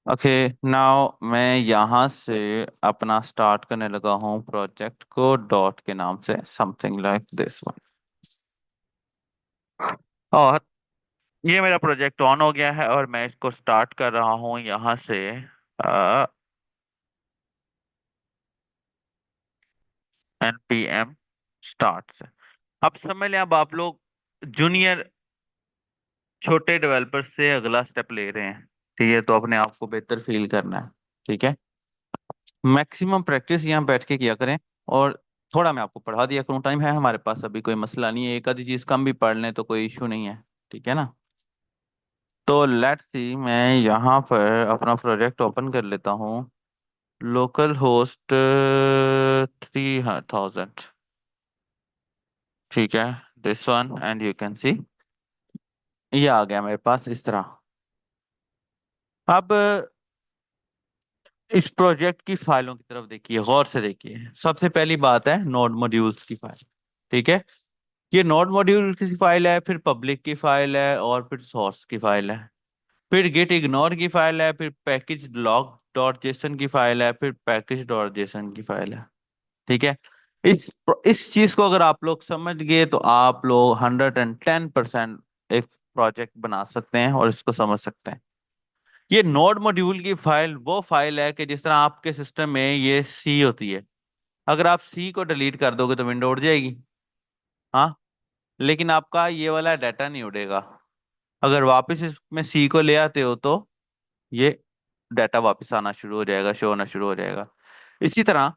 Okay, now मैं यहाँ से अपना स्टार्ट करने लगा हूँ प्रोजेक्ट को डॉट के नाम से, समथिंग लाइक दिस वन। और ये मेरा प्रोजेक्ट ऑन हो गया है और मैं इसको स्टार्ट कर रहा हूँ यहाँ से npm स्टार्ट से। अब समझ लें, अब आप लोग जूनियर छोटे डेवलपर से अगला स्टेप ले रहे हैं। ठीक है, तो अपने आप को बेहतर फील करना है। ठीक है, मैक्सिमम प्रैक्टिस यहाँ बैठ के किया करें। और थोड़ा मैं आपको पढ़ा दिया करूँ, टाइम है हमारे पास, अभी कोई मसला नहीं है, एक आधी चीज कम भी पढ़ लें तो कोई इश्यू नहीं है। ठीक है ना। तो लेट्स सी, मैं यहाँ पर अपना प्रोजेक्ट ओपन कर लेता हूँ। Local host 3000। ठीक है, this one and you can see ये आ गया मेरे पास इस तरह। अब इस प्रोजेक्ट की फाइलों की तरफ देखिए, गौर से देखिए। सबसे पहली बात है नोड मॉड्यूल्स की फाइल। ठीक है, ये नोड मॉड्यूल की फाइल है, फिर पब्लिक की फाइल है, और फिर सोर्स की फाइल है, फिर गेट इग्नोर की फाइल है, फिर पैकेज लॉग डॉट जेसन की फाइल है, फिर पैकेज डॉट जेसन की फाइल है। ठीक है, इस इस चीज को अगर आप लोग समझ गए तो आप लोग 110% एक प्रोजेक्ट बना सकते हैं और इसको समझ सकते हैं। ये नोड मॉड्यूल की फाइल वो फाइल है कि जिस तरह आपके सिस्टम में ये सी होती है, अगर आप सी को डिलीट कर दोगे तो विंडो उड़ जाएगी। हाँ, लेकिन आपका ये वाला डाटा नहीं उड़ेगा। अगर वापस इसमें सी को ले आते हो तो ये डाटा वापस आना शुरू हो जाएगा, शो होना शुरू हो जाएगा। इसी तरह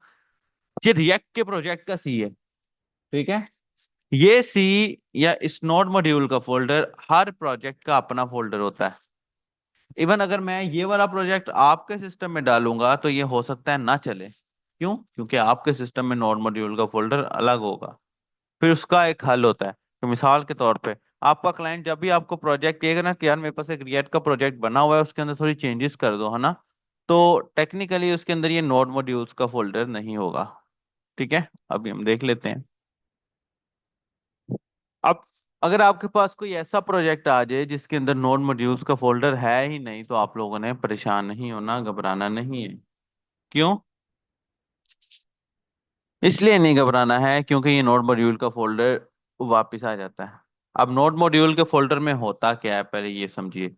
ये रिएक्ट के प्रोजेक्ट का सी है। ठीक है, ये सी या इस नोड मॉड्यूल का फोल्डर, हर प्रोजेक्ट का अपना फोल्डर होता है। इवन अगर मैं ये वाला प्रोजेक्ट आपके सिस्टम में डालूंगा तो ये हो सकता है ना चले। क्यों? क्योंकि आपके सिस्टम में नोड मॉड्यूल का फोल्डर अलग होगा। फिर उसका एक हल होता है। तो मिसाल के तौर पे आपका क्लाइंट जब भी आपको प्रोजेक्ट कहेगा ना कि यार मेरे पास एक रिएक्ट का प्रोजेक्ट बना हुआ है, उसके अंदर थोड़ी चेंजेस कर दो, है ना, तो टेक्निकली उसके अंदर ये नोड मॉड्यूल्स का फोल्डर नहीं होगा। ठीक है, अभी हम देख लेते हैं। अब अगर आपके पास कोई ऐसा प्रोजेक्ट आ जाए जिसके अंदर नोड मॉड्यूल्स का फोल्डर है ही नहीं, तो आप लोगों ने परेशान नहीं होना, घबराना नहीं है। क्यों? इसलिए नहीं घबराना है क्योंकि ये नोड मॉड्यूल का फोल्डर वापस आ जाता है। अब नोड मॉड्यूल के फोल्डर में होता क्या है, पहले ये समझिए।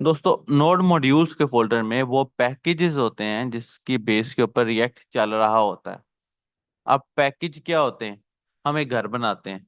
दोस्तों, नोड मॉड्यूल्स के फोल्डर में वो पैकेजेस होते हैं जिसकी बेस के ऊपर रिएक्ट चल रहा होता है। अब पैकेज क्या होते हैं? हम एक घर बनाते हैं।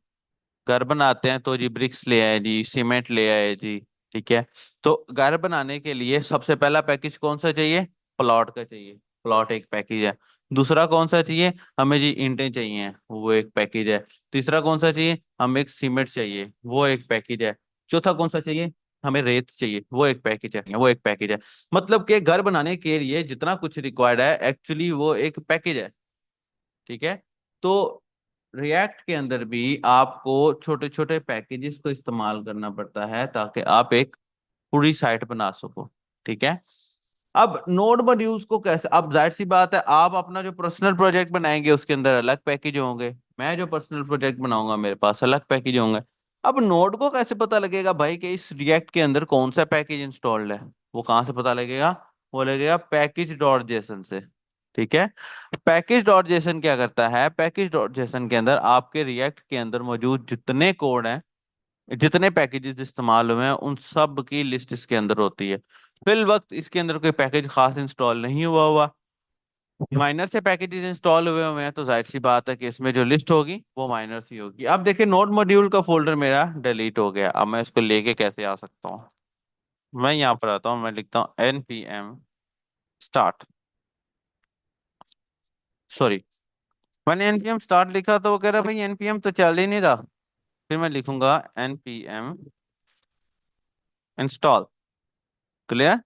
घर बनाते हैं तो जी ब्रिक्स ले आए जी, सीमेंट ले आए जी। ठीक है, तो घर बनाने के लिए सबसे पहला पैकेज कौन सा चाहिए? प्लॉट का चाहिए। प्लॉट एक पैकेज है। दूसरा कौन सा चाहिए? हमें जी ईंटें चाहिए, वो एक पैकेज है। तीसरा कौन सा चाहिए? हमें एक सीमेंट चाहिए, वो एक पैकेज है। चौथा कौन सा चाहिए? हमें रेत चाहिए, वो एक पैकेज है, वो एक पैकेज है। मतलब कि घर बनाने के लिए जितना कुछ रिक्वायर्ड है एक्चुअली वो एक पैकेज है। ठीक है, तो रिएक्ट के अंदर भी आपको छोटे छोटे पैकेजेस को इस्तेमाल करना पड़ता है ताकि आप एक पूरी साइट बना सको। ठीक है, अब नोड मॉड्यूल्स को कैसे, अब जाहिर सी बात है आप अपना जो पर्सनल प्रोजेक्ट बनाएंगे उसके अंदर अलग पैकेज होंगे, मैं जो पर्सनल प्रोजेक्ट बनाऊंगा मेरे पास अलग पैकेज होंगे। अब नोड को कैसे पता लगेगा भाई कि इस रिएक्ट के अंदर कौन सा पैकेज इंस्टॉल्ड है? वो कहाँ से पता लगेगा? वो लगेगा पैकेज डॉट जेसन से। ठीक है, पैकेज डॉट जेसन क्या करता है? पैकेज डॉट जेसन के अंदर आपके रिएक्ट के अंदर मौजूद जितने कोड हैं, जितने पैकेजेस इस्तेमाल हुए हैं, उन सब की लिस्ट इसके अंदर होती है। फिल वक्त इसके अंदर कोई पैकेज खास इंस्टॉल नहीं हुआ हुआ, माइनर से पैकेजेस इंस्टॉल हुए हुए हैं, तो जाहिर सी बात है कि इसमें जो लिस्ट होगी वो माइनर सी होगी। अब देखिए, नोड मॉड्यूल का फोल्डर मेरा डिलीट हो गया, अब मैं इसको लेके कैसे आ सकता हूँ? मैं यहाँ पर आता हूँ, मैं लिखता हूँ npm स्टार्ट। सॉरी, मैंने npm स्टार्ट लिखा तो वो कह रहा है भाई npm तो चल ही नहीं रहा। फिर मैं लिखूंगा npm इंस्टॉल। क्लियर?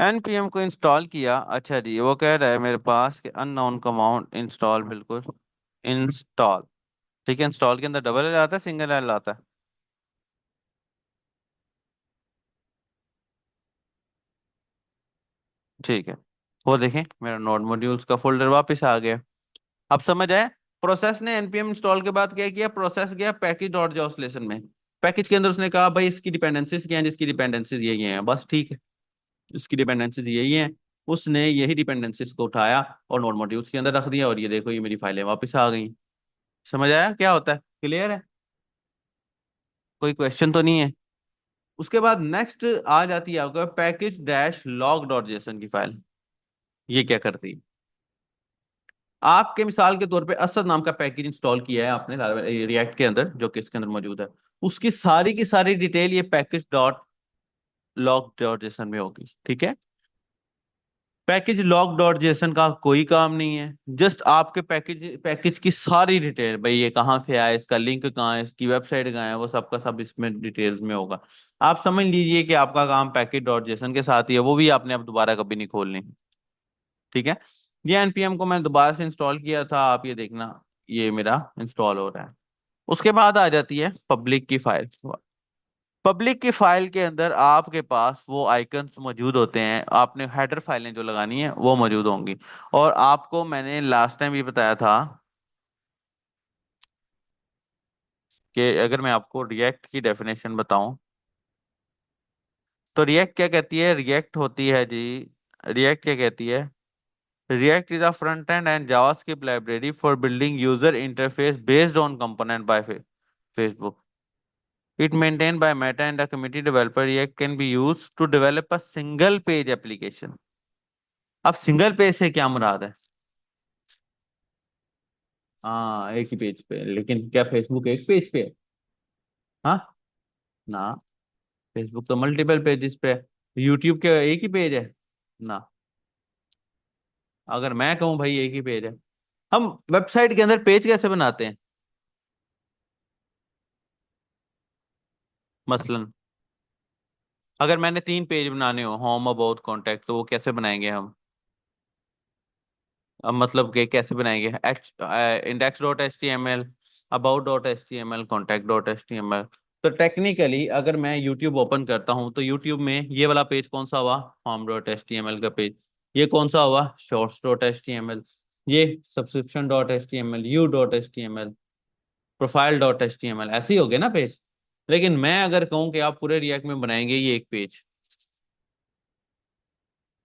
npm को इंस्टॉल किया। अच्छा जी, वो कह रहा है मेरे पास कि अननोन कमांड इंस्टॉल, बिल्कुल इंस्टॉल। ठीक है, इंस्टॉल के अंदर डबल एल आता है, सिंगल एल आता है? ठीक है, वो देखें मेरा नोड मॉड्यूल्स का फोल्डर वापस आ गया। अब समझ आया? प्रोसेस ने npm इंस्टॉल के बाद क्या किया? प्रोसेस गया पैकेज डॉट जॉसलेशन में। पैकेज के अंदर उसने कहा भाई इसकी डिपेंडेंसीज क्या हैं, जिसकी डिपेंडेंसीज ये हैं, बस ठीक है। इसकी डिपेंडेंसीज यही है। उसने यही डिपेंडेंसीज को उठाया और नोड मॉड्यूल्स के अंदर रख दिया, और ये देखो ये मेरी फाइलें वापस आ गई। समझ आया क्या होता है? क्लियर है? कोई क्वेश्चन तो नहीं है? उसके बाद नेक्स्ट आ जाती है आपका package dash log dot JSON की फाइल। ये क्या करती है? आपके मिसाल के तौर पे असद नाम का पैकेज इंस्टॉल किया है आपने रिएक्ट के अंदर, जो कि इसके अंदर मौजूद है। उसकी सारी की सारी डिटेल ये package dot log dot JSON में होगी, ठीक है। पैकेज लॉग डॉट जेसन का कोई काम नहीं है, जस्ट आपके पैकेज पैकेज की सारी डिटेल, भाई ये कहाँ से आया, इसका लिंक कहाँ है, इसकी वेबसाइट कहाँ है, वो सबका सब इसमें डिटेल्स में होगा। आप समझ लीजिए कि आपका काम पैकेज डॉट जेसन के साथ ही है, वो भी आपने अब दोबारा कभी नहीं खोलनी। ठीक है। ये एनपीएम को मैंने दोबारा से इंस्टॉल किया था, आप ये देखना ये मेरा इंस्टॉल हो रहा है। उसके बाद आ जाती है पब्लिक की फाइल। पब्लिक की फाइल के अंदर आपके पास वो आइकन्स मौजूद होते हैं, आपने हेडर फाइलें जो लगानी है वो मौजूद होंगी। और आपको मैंने लास्ट टाइम ये बताया था कि अगर मैं आपको रिएक्ट की डेफिनेशन बताऊं, तो रिएक्ट क्या कहती है? रिएक्ट होती है जी, रिएक्ट क्या कहती है? React is a front end end JavaScript library for building user interface based on component by Facebook. It maintained by Meta and a committee developer. React can be used to develop a single page application. अब single page से क्या मुराद है? हाँ, एक ही page पे, लेकिन क्या फेसबुक एक पेज पे है? हाँ ना, फेसबुक तो मल्टीपल पेजेस पे है। यूट्यूब के एक ही पेज है ना। अगर मैं कहूँ भाई एक ही पेज है, हम वेबसाइट के अंदर पेज कैसे बनाते हैं? मसलन अगर मैंने 3 पेज बनाने हो, होम अबाउट कॉन्टैक्ट, तो वो कैसे बनाएंगे हम? अब मतलब कि कैसे बनाएंगे? Index dot H T M L, about dot H T M L, contact dot H T M L. तो टेक्निकली अगर मैं यूट्यूब ओपन करता हूँ, तो यूट्यूब में ये वाला पेज कौन सा हुआ? Home dot H T M L का पेज। ये कौन सा हुआ? Shorts dot H T M L. ये subscription dot H T M L, you dot H T M L, profile dot H T M L, ऐसे ही हो गए ना पेज। लेकिन मैं अगर कहूँ कि आप पूरे रिएक्ट में बनाएंगे ये एक पेज,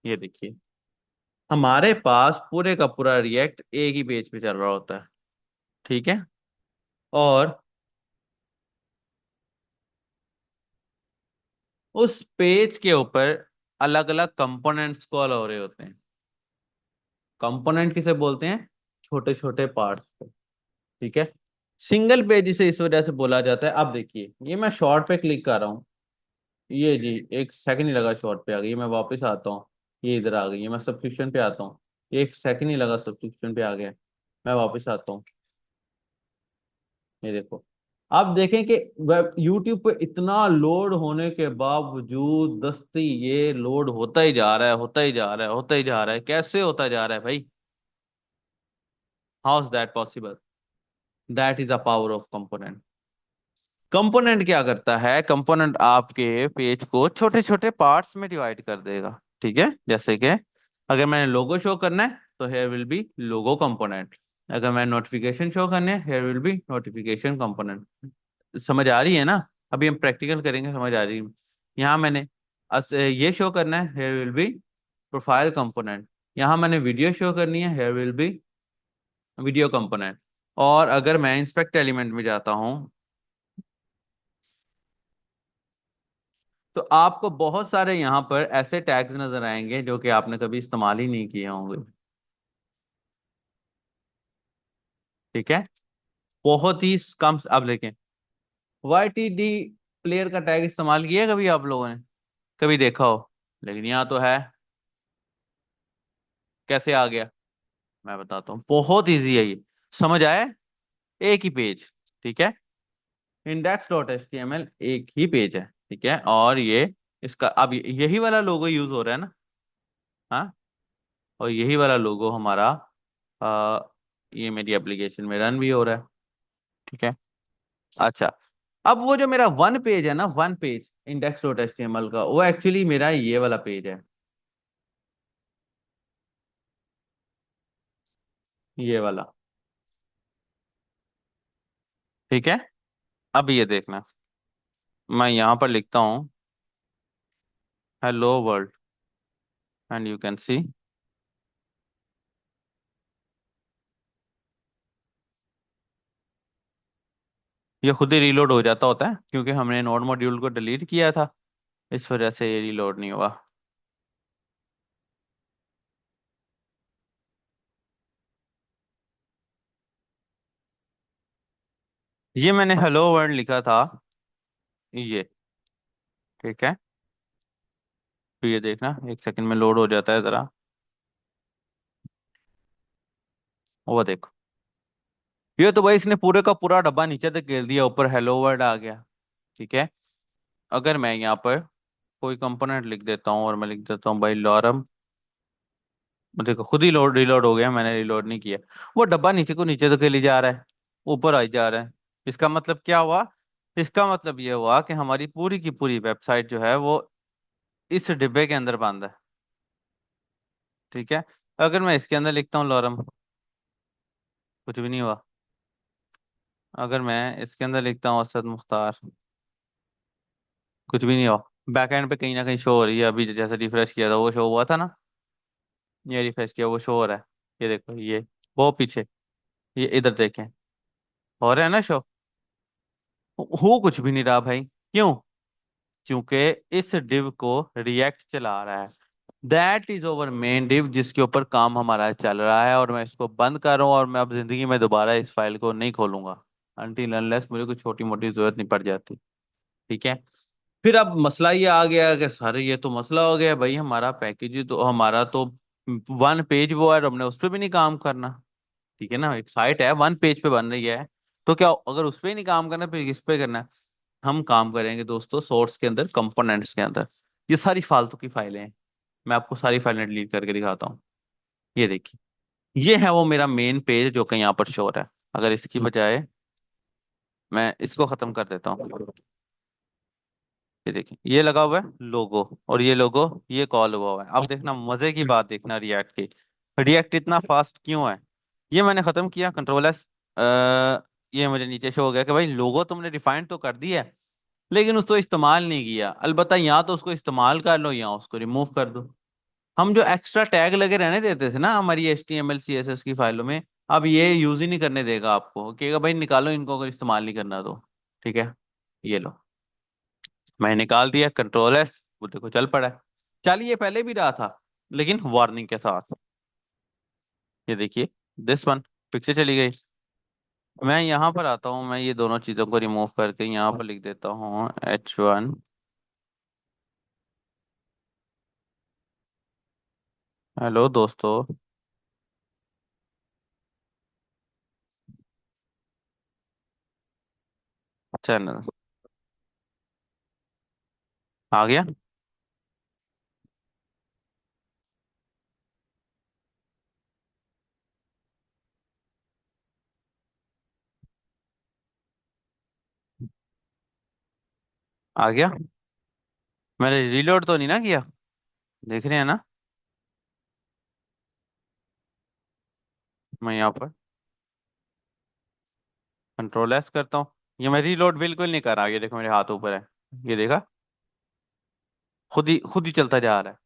ये देखिए हमारे पास पूरे का पूरा रिएक्ट एक ही पेज पे चल रहा होता है। ठीक है। और उस पेज के ऊपर अलग अलग कंपोनेंट्स कॉल हो रहे होते हैं। कंपोनेंट किसे बोलते हैं? छोटे छोटे पार्ट्स को। ठीक है। सिंगल पेज इसे इस वजह से बोला जाता है। अब देखिए ये मैं शॉर्ट पे क्लिक कर रहा हूँ, ये जी एक सेकंड ही लगा शॉर्ट पे आ गई, मैं वापस आता हूँ, ये इधर आ गई है, मैं सब्सक्रिप्शन पे आता हूँ, एक सेकंड ही लगा सब्सक्रिप्शन पे आ गया, मैं वापस आता हूँ, ये देखो। आप देखें कि वेब यूट्यूब पे इतना लोड होने के बावजूद दस्ती ये लोड होता ही जा रहा है, होता ही जा रहा है, होता ही जा रहा है। कैसे होता जा रहा है भाई? How is that possible? That is a power of component. Component क्या करता है? कंपोनेंट आपके पेज को छोटे छोटे पार्ट्स में डिवाइड कर देगा। ठीक है। जैसे कि अगर मैंने लोगो शो करना है, तो here will be logo component. अगर मैं नोटिफिकेशन शो करने है, here will be notification component. समझ आ रही है ना? अभी हम प्रैक्टिकल करेंगे, समझ आ रही है। यहाँ मैंने ये शो करना है, here will be profile component. यहाँ मैंने वीडियो शो करनी है, here will be video component. और अगर मैं इंस्पेक्ट एलिमेंट में जाता हूँ, तो आपको बहुत सारे यहाँ पर ऐसे टैग्स नजर आएंगे जो कि आपने कभी इस्तेमाल ही नहीं किए होंगे। ठीक है। बहुत ही कम। अब देखें, वाई टी डी प्लेयर का टैग इस्तेमाल किया है कभी आप लोगों ने? कभी देखा हो? लेकिन यहाँ तो है। कैसे आ गया? मैं बताता हूँ, बहुत इजी है ये। समझ आए? एक ही पेज। ठीक है। Index dot H T M L एक ही पेज है। ठीक है। और ये इसका अब यही वाला लोगो यूज हो रहा है ना? हाँ। और यही वाला लोगो हमारा आ, ये मेरी एप्लीकेशन में रन भी हो रहा है। ठीक है। अच्छा, अब वो जो मेरा वन पेज है ना, one page index dot H T M L का, वो एक्चुअली मेरा ये वाला पेज है, ये वाला। ठीक है। अब ये देखना, मैं यहाँ पर लिखता हूँ hello world. And you can see ये खुद ही रीलोड हो जाता होता है, क्योंकि हमने नोड मॉड्यूल को डिलीट किया था, इस वजह से ये रीलोड नहीं हुआ। ये मैंने हेलो वर्ल्ड लिखा था, ये, ठीक है। तो ये देखना, एक सेकंड में लोड हो जाता है जरा, वो देखो। ये तो भाई इसने पूरे का पूरा डब्बा नीचे तक गिर दिया, ऊपर हेलो वर्ल्ड आ गया। ठीक है। अगर मैं यहाँ पर कोई कंपोनेंट लिख देता हूँ और मैं लिख देता हूँ भाई लॉरम, देखो खुद ही लोड रिलोड हो गया, मैंने रिलोड नहीं किया। वो डब्बा नीचे को नीचे तक ले जा रहा है, ऊपर आई जा रहा है। इसका मतलब क्या हुआ? इसका मतलब ये हुआ कि हमारी पूरी की पूरी वेबसाइट जो है वो इस डिब्बे के अंदर बंद है। ठीक है। अगर मैं इसके अंदर लिखता हूँ लॉरम, कुछ भी नहीं हुआ। अगर मैं इसके अंदर लिखता हूँ असद मुख्तार, कुछ भी नहीं हुआ। बैकएंड पे कहीं ना कहीं शो हो रही है, अभी जैसे रिफ्रेश किया था वो शो हुआ था ना, ये रिफ्रेश किया वो शो हो रहा है। ये देखो, ये वो पीछे, ये इधर देखें, हो रहा है ना शो। हो कुछ भी नहीं रहा भाई, क्यों? क्योंकि इस डिव को रिएक्ट चला रहा है। That is over main div जिसके ऊपर काम हमारा चल रहा है, और मैं इसको बंद कर रहा हूँ, और मैं अब जिंदगी में दोबारा इस फाइल को नहीं खोलूंगा अनटिल अनलेस मुझे कोई छोटी मोटी जरूरत नहीं पड़ जाती। ठीक है। फिर अब मसला ये आ गया कि सर ये तो मसला हो गया भाई, हमारा पैकेज ही तो, हमारा तो वन पेज वो है और हमने उस पर भी नहीं काम करना। ठीक है ना, एक साइट है वन पेज पे बन रही है, तो क्या अगर उस पे ही नहीं काम करना फिर किस पे करना है? हम काम करेंगे दोस्तों सोर्स के अंदर, कंपोनेंट्स के अंदर। ये सारी फालतू की फाइलें हैं, मैं आपको सारी फाइलें डिलीट करके दिखाता हूँ। ये देखिए, ये है वो मेरा मेन पेज जो कि यहाँ पर शो हो रहा है। अगर इसकी बजाय मैं इसको खत्म कर देता हूँ, ये देखिए ये लगा हुआ है लोगो, और ये लोगो ये कॉल हुआ हुआ है। अब देखना मजे की बात, देखना रिएक्ट की, रिएक्ट इतना फास्ट क्यों है। ये मैंने खत्म किया, कंट्रोल एस, ये मुझे नीचे शो हो गया कि भाई लोगो तुमने डिफाइन तो कर दिया है, लेकिन उसको इस्तेमाल नहीं किया। अलबत्ता या तो उसको इस्तेमाल कर लो या उसको रिमूव कर दो। हम जो एक्स्ट्रा टैग लगे रहने देते थे ना हमारी HTML CSS की फाइलों में, अब ये यूज ही नहीं करने देगा आपको, कहेगा भाई निकालो इनको अगर इस्तेमाल नहीं करना तो। ठीक है, ये लो, मैं निकाल दिया, कंट्रोल एस, वो देखो चल पड़ा है। चलिए पहले भी रहा था, लेकिन वार्निंग के साथ। ये देखिए, दिस वन, पिक्चर चली गई। मैं यहाँ पर आता हूँ, मैं ये दोनों चीजों को रिमूव करके यहाँ पर लिख देता हूँ H1। हेलो दोस्तों, चैनल आ गया। आ गया। मैंने रीलोड तो नहीं ना किया, देख रहे हैं ना? मैं यहाँ पर कंट्रोल एस करता हूँ, ये मैं रीलोड बिल्कुल नहीं कर रहा, ये देखो मेरे हाथ ऊपर है, ये देखा, खुद ही चलता जा रहा है।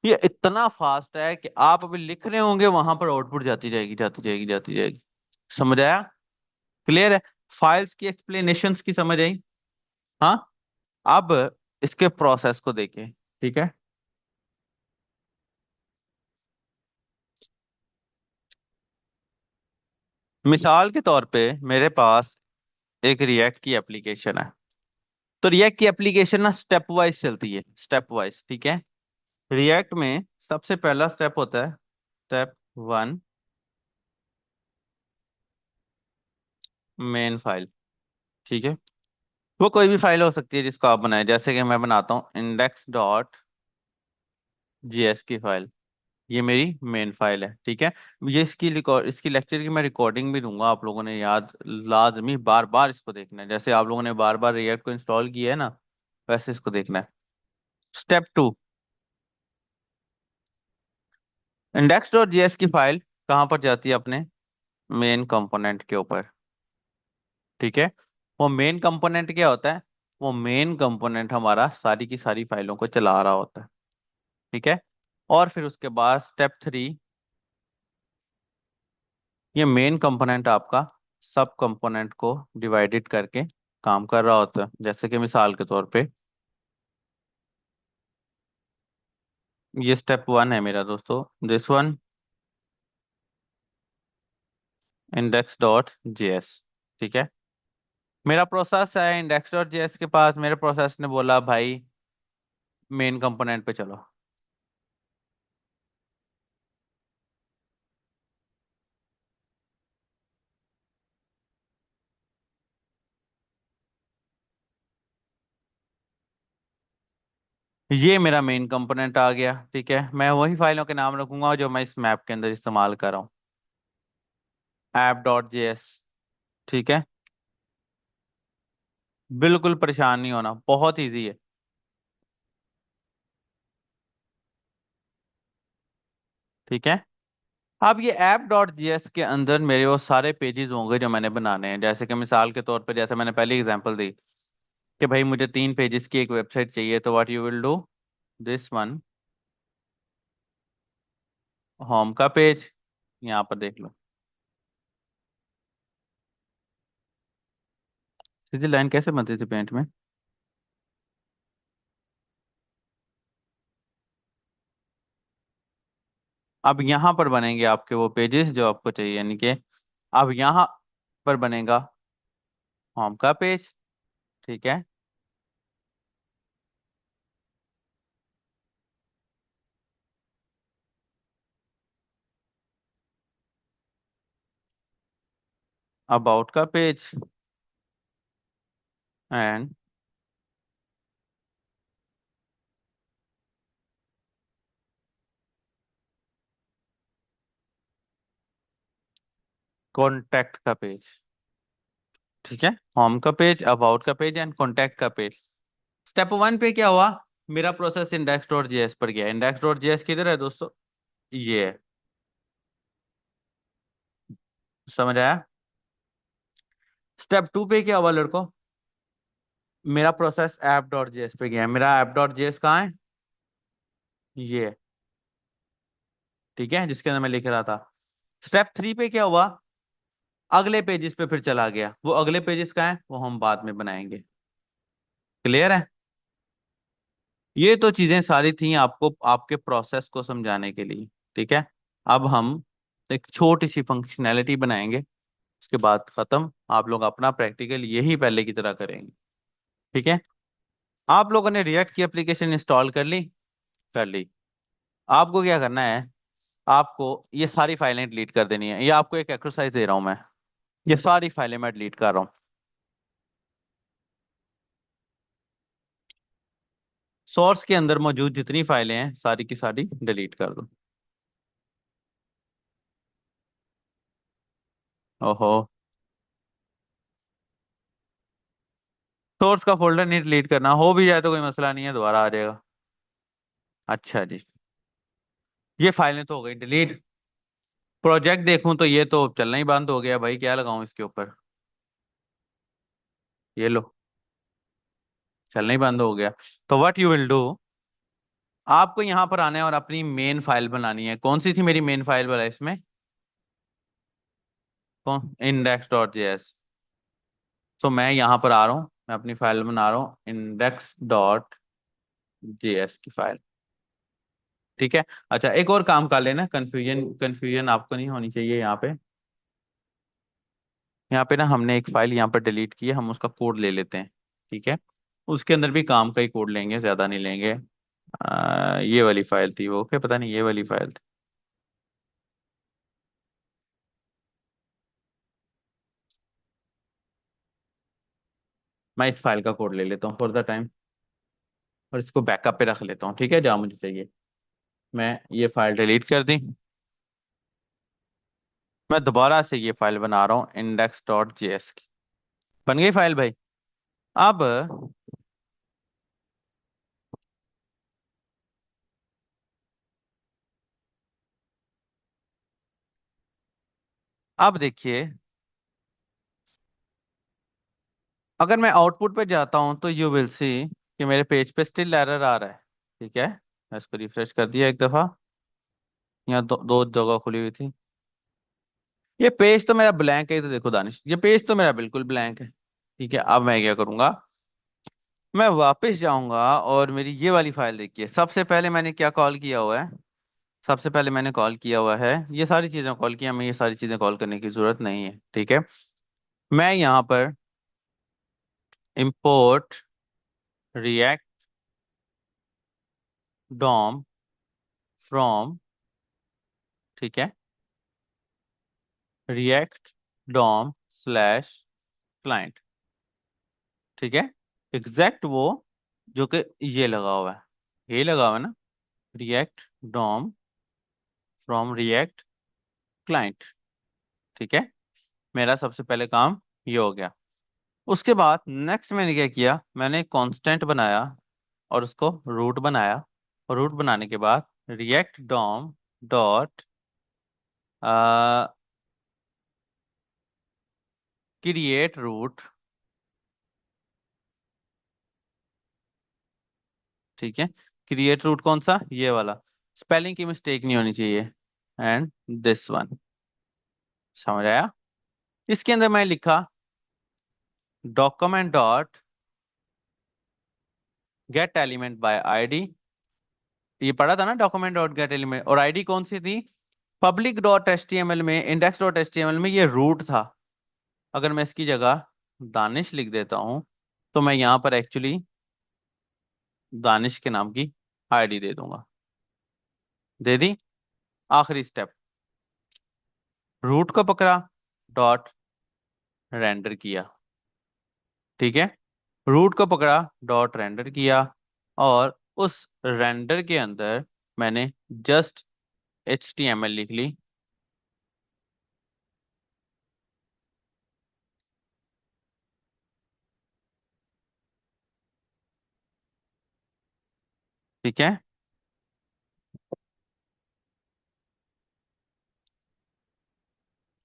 ये इतना फास्ट है कि आप अभी लिख रहे होंगे वहां पर आउटपुट जाती जाएगी जाती जाएगी जाती जाएगी। समझ आया? क्लियर है? फाइल्स की एक्सप्लेनेशंस की समझ आई? हाँ। अब इसके प्रोसेस को देखें। ठीक है। मिसाल के तौर पे मेरे पास एक रिएक्ट की एप्लीकेशन है, तो रिएक्ट की एप्लीकेशन ना स्टेप वाइज चलती है, स्टेप वाइज। ठीक है। रिएक्ट में सबसे पहला स्टेप होता है स्टेप वन, मेन फाइल। ठीक है। वो कोई भी फाइल हो सकती है जिसको आप बनाए, जैसे कि मैं बनाता हूँ index.js की फाइल, ये मेरी मेन फाइल है। ठीक है। ये इसकी रिकॉर्ड, इसकी लेक्चर की मैं रिकॉर्डिंग भी दूंगा, आप लोगों ने याद लाजमी बार बार इसको देखना है, जैसे आप लोगों ने बार बार रिएक्ट को इंस्टॉल किया है ना, वैसे इसको देखना है। स्टेप टू, index.js की फाइल कहाँ पर जाती है? अपने मेन कंपोनेंट के ऊपर। ठीक है। वो मेन कंपोनेंट क्या होता है? वो मेन कंपोनेंट हमारा सारी की सारी फाइलों को चला रहा होता है। ठीक है। और फिर उसके बाद स्टेप 3, ये मेन कंपोनेंट आपका सब कंपोनेंट को डिवाइडेड करके काम कर रहा होता है। जैसे कि मिसाल के तौर पे ये स्टेप 1 है मेरा दोस्तों, दिस वन index.js। ठीक है, मेरा प्रोसेस है index.js के पास, मेरे प्रोसेस ने बोला भाई मेन कंपोनेंट पे चलो। ये मेरा मेन कंपोनेंट आ गया। ठीक है, मैं वही फाइलों के नाम रखूंगा जो मैं इस मैप के अंदर इस्तेमाल कर रहा हूँ, app.js। ठीक है, बिल्कुल परेशान नहीं होना, बहुत इजी है। ठीक है, अब ये app.js के अंदर मेरे वो सारे पेजेस होंगे जो मैंने बनाने हैं। जैसे कि मिसाल के तौर पर, जैसे मैंने पहली एग्जांपल दी कि भाई मुझे 3 पेजेस की एक वेबसाइट चाहिए, तो what you will do, this one home का पेज, यहाँ पर देख लो। सीधी लाइन कैसे बनती थी पेंट में? अब यहाँ पर बनेंगे आपके वो पेजेस जो आपको चाहिए, यानी कि अब यहाँ पर बनेगा होम का पेज। ठीक है, अबाउट का पेज एंड कॉन्टैक्ट का पेज। ठीक है, होम का पेज, अबाउट का पेज एंड कॉन्टैक्ट का पेज। स्टेप 1 पे क्या हुआ, मेरा प्रोसेस index.js पर गया। index.js किधर है दोस्तों, ये है। समझ आया? स्टेप 2 पे क्या हुआ लड़कों, मेरा प्रोसेस app.js पे गया। मेरा app.js कहाँ है, ये है। ठीक है, जिसके अंदर मैं लिख रहा था। स्टेप 3 पे क्या हुआ, अगले पेजेस पे फिर चला गया। वो अगले पेजेस कहाँ है, वो हम बाद में बनाएंगे। क्लियर है? ये तो चीजें सारी थी आपको आपके प्रोसेस को समझाने के लिए। ठीक है, अब हम एक छोटी सी फंक्शनैलिटी बनाएंगे, उसके बाद खत्म। आप लोग अपना प्रैक्टिकल यही पहले की तरह करेंगे। ठीक है, आप लोगों ने रिएक्ट की एप्लीकेशन इंस्टॉल कर ली? कर ली। आपको क्या करना है, आपको ये सारी फाइलें डिलीट कर देनी है। ये आपको एक एक्सरसाइज दे रहा हूं मैं, ये सारी फाइलें मैं डिलीट कर रहा हूँ। सोर्स के अंदर मौजूद जितनी फाइलें हैं सारी की सारी डिलीट कर दो। ओहो, सोर्स का फोल्डर नहीं डिलीट करना, हो भी जाए तो कोई मसला नहीं है, दोबारा आ जाएगा। अच्छा जी, ये फाइलें तो हो गई डिलीट। प्रोजेक्ट देखूं तो ये तो चलना ही बंद हो गया भाई, क्या लगाऊं इसके ऊपर, ये लो, चलना ही बंद हो गया। तो व्हाट यू विल डू, आपको यहाँ पर आना है और अपनी मेन फाइल बनानी है। कौन सी थी मेरी मेन फाइल वाला इसमें, कौन, index.js। तो मैं यहाँ पर आ रहा हूँ, मैं अपनी फाइल बना रहा हूँ index.js की फाइल। ठीक है, अच्छा एक और काम कर लेना, कंफ्यूजन कंफ्यूजन आपको नहीं होनी चाहिए यहाँ पे। यहाँ पे ना हमने एक फाइल यहाँ पर डिलीट की है, हम उसका कोड ले लेते हैं। ठीक है, उसके अंदर भी काम का ही कोड लेंगे, ज्यादा नहीं लेंगे। ये वाली फाइल थी वो, क्या पता नहीं, ये वाली फाइल थी। मैं इस फाइल का कोड ले लेता हूँ फॉर द टाइम, और इसको बैकअप पे रख लेता हूँ। ठीक है, जहाँ मुझे चाहिए। मैं ये फाइल डिलीट कर दी, मैं दोबारा से ये फाइल बना रहा हूँ index.js की। बन गई फाइल भाई। अब अब देखिए, अगर मैं आउटपुट पे जाता हूं तो यू विल सी कि मेरे पेज पे स्टिल एरर आ रहा है। ठीक है, मैं इसको रिफ्रेश कर दिया एक दफा। यहाँ दो जगह खुली हुई थी। ये पेज तो मेरा ब्लैंक है, ये तो देखो दानिश, ये पेज तो मेरा बिल्कुल ब्लैंक है। ठीक है, अब मैं क्या करूंगा, मैं वापस जाऊंगा और मेरी ये वाली फाइल देखिए। सबसे पहले मैंने क्या कॉल किया हुआ है, सबसे पहले मैंने कॉल किया हुआ है, ये सारी चीजें कॉल किया, मैं ये सारी चीजें कॉल करने की जरूरत नहीं है। ठीक है, मैं यहाँ पर इंपोर्ट रिएक्ट डॉम फ्रॉम, ठीक है, रिएक्ट डॉम स्लैश क्लाइंट, ठीक है, एग्जैक्ट वो जो कि ये लगा हुआ है, ये लगा हुआ है ना, React DOM from React client. ठीक है, मेरा सबसे पहले काम ये हो गया। उसके बाद नेक्स्ट मैंने क्या किया, मैंने कांस्टेंट बनाया और उसको रूट बनाया, और रूट बनाने के बाद React DOM dot create root, ठीक है, क्रिएट रूट कौन सा, ये वाला, स्पेलिंग की मिस्टेक नहीं होनी चाहिए, एंड दिस वन, समझ आया। इसके अंदर मैं लिखा document dot get element by ID, ये पढ़ा था ना, डॉक्यूमेंट डॉट गेट एलिमेंट, और आईडी कौन सी थी, public dot H T M L में, index dot H T M L में ये रूट था। अगर मैं इसकी जगह दानिश लिख देता हूँ, तो मैं यहाँ पर एक्चुअली दानिश के नाम की आईडी दे दूंगा, दे दी। आखिरी स्टेप, रूट को पकड़ा, डॉट रेंडर किया, ठीक है, रूट को पकड़ा, डॉट रेंडर किया, और उस रेंडर के अंदर मैंने just H T M L लिख ली। ठीक है,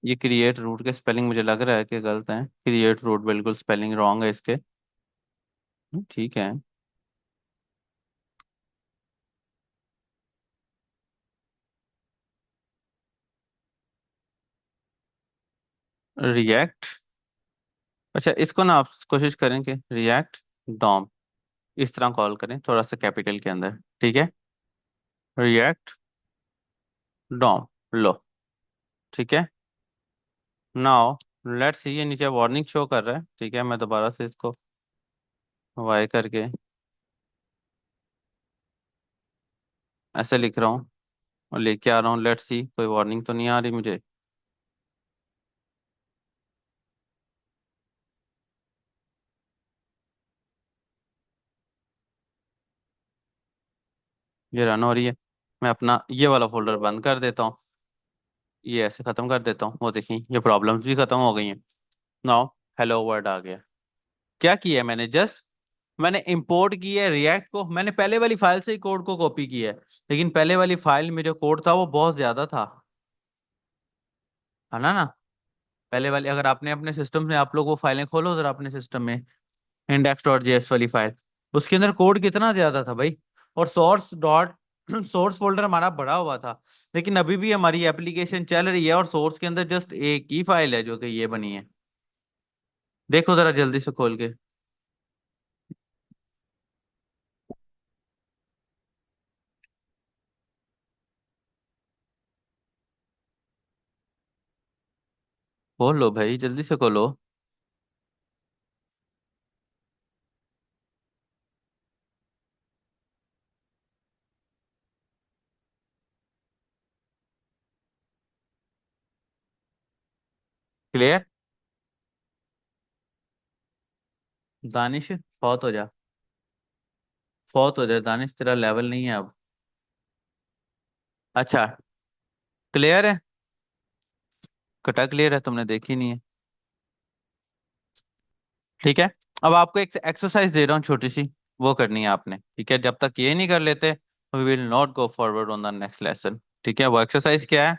ये क्रिएट रूट के स्पेलिंग मुझे लग रहा है कि गलत है, क्रिएट रूट बिल्कुल स्पेलिंग रॉन्ग है इसके। ठीक है, रिएक्ट, अच्छा इसको ना आप कोशिश करें कि रिएक्ट डॉम इस तरह कॉल करें, थोड़ा सा कैपिटल के अंदर, ठीक है, रिएक्ट डॉम, लो, ठीक है। नाउ लेट्स सी, ये नीचे वार्निंग शो कर रहा है, ठीक है, मैं दोबारा से इसको वाई करके ऐसे लिख रहा हूँ और लेके आ रहा हूँ, लेट्स सी कोई वार्निंग तो नहीं आ रही मुझे। ये रन हो रही है, मैं अपना ये वाला फोल्डर बंद कर देता हूँ, ये ऐसे खत्म कर देता हूँ, वो देखिए ये प्रॉब्लम्स भी खत्म हो गई हैं। नाउ हेलो वर्ड आ गया। क्या किया है मैंने, जस्ट मैंने इंपोर्ट की है रिएक्ट को, मैंने पहले वाली फाइल से ही कोड को कॉपी किया है, लेकिन पहले वाली फाइल में जो कोड था वो बहुत ज्यादा था, है ना। पहले वाली, अगर आपने अपने सिस्टम में, आप लोग वो फाइलें खोलो जरा अपने सिस्टम में, इंडेक्स डॉट जेएस वाली फाइल, उसके अंदर कोड कितना ज्यादा था भाई, और सोर्स डॉट सोर्स फोल्डर हमारा बड़ा हुआ था, लेकिन अभी भी हमारी एप्लीकेशन चल रही है और सोर्स के अंदर जस्ट एक ही फाइल है जो कि ये बनी है। देखो जरा जल्दी से खोल के, खोल लो भाई, जल्दी से खोलो। क्लियर, दानिश फौत हो जा, फौत हो जा दानिश, तेरा लेवल नहीं है अब। अच्छा, क्लियर है, कटा क्लियर है, तुमने देखी नहीं है। ठीक है, अब आपको एक एक्सरसाइज दे रहा हूँ छोटी सी, वो करनी है आपने, ठीक है, जब तक ये नहीं कर लेते we will not go forward on the next lesson. ठीक है, वो एक्सरसाइज क्या है,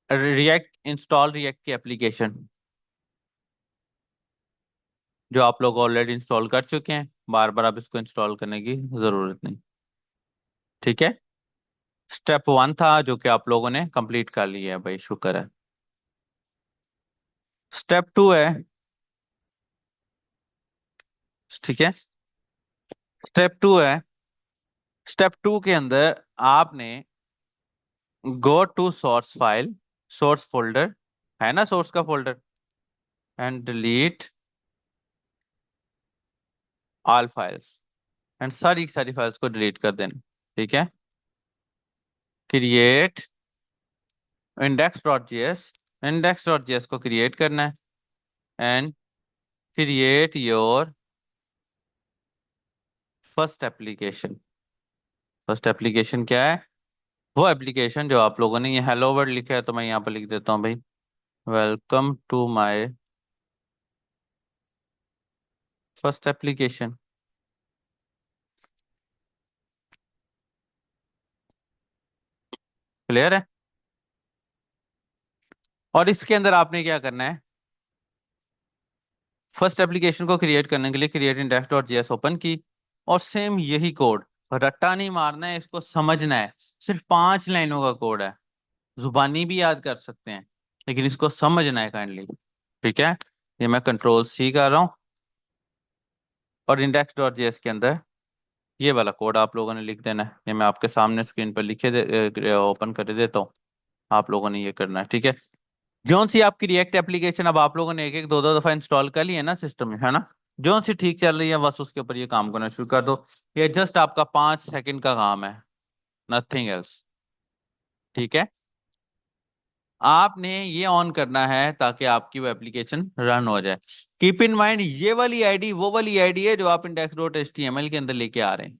रिएक्ट इंस्टॉल रिएक्ट की एप्लीकेशन, जो आप लोग ऑलरेडी इंस्टॉल कर चुके हैं, बार बार आप इसको इंस्टॉल करने की जरूरत नहीं। ठीक है। स्टेप 1 था जो कि आप लोगों ने कंप्लीट कर लिया है भाई, शुक्र है। स्टेप 2 है। ठीक है। स्टेप 2 है। स्टेप 2 के अंदर आपने go to source file, source folder, है ना सोर्स का folder, and delete all files, and सारी की सारी फाइल्स को डिलीट कर देना। ठीक है। क्रिएट index.js, index.js को क्रिएट करना है, and create your first application. First application क्या है? वो एप्लीकेशन जो आप लोगों ने ये हेलो वर्ल्ड लिखा है, तो मैं यहाँ पर लिख देता हूँ भाई, welcome to my first application. Clear है? और इसके अंदर आपने क्या करना है, फर्स्ट एप्लीकेशन को क्रिएट करने के लिए क्रिएट index.js ओपन की, और सेम यही कोड, रट्टा नहीं मारना है, इसको समझना है। सिर्फ 5 लाइनों का कोड है, जुबानी भी याद कर सकते हैं, लेकिन इसको समझना है काइंडली। ठीक है। ये मैं कंट्रोल C कर रहा हूँ, और index.js के अंदर ये वाला कोड आप लोगों ने लिख देना है। ये मैं आपके सामने स्क्रीन पर ओपन कर देता हूँ, आप लोगों ने ये करना है। ठीक है। जोन सी आपकी रिएक्ट एप्लीकेशन अब आप लोगों ने एक एक दो दो दफा इंस्टॉल कर ली है ना सिस्टम में, है ना? जोन सी ठीक चल रही है, बस उसके ऊपर ये काम करना शुरू कर दो। ये जस्ट आपका 5 सेकंड का काम है, नथिंग एल्स। ठीक है। आपने ये ऑन करना है ताकि आपकी वो एप्लीकेशन रन हो जाए। कीप इन माइंड, ये वाली आईडी वो वाली आईडी है जो आप index.html के अंदर लेके आ रहे हैं।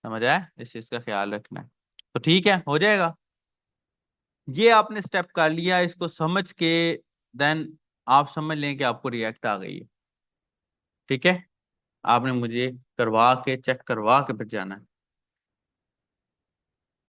समझ आया? इस चीज का ख्याल रखना है। तो ठीक है, हो जाएगा। ये आपने स्टेप कर लिया, इसको समझ के देन आप समझ लें कि आपको रिएक्ट आ गई है। ठीक है। आपने मुझे करवा के चेक करवा के फिर जाना है।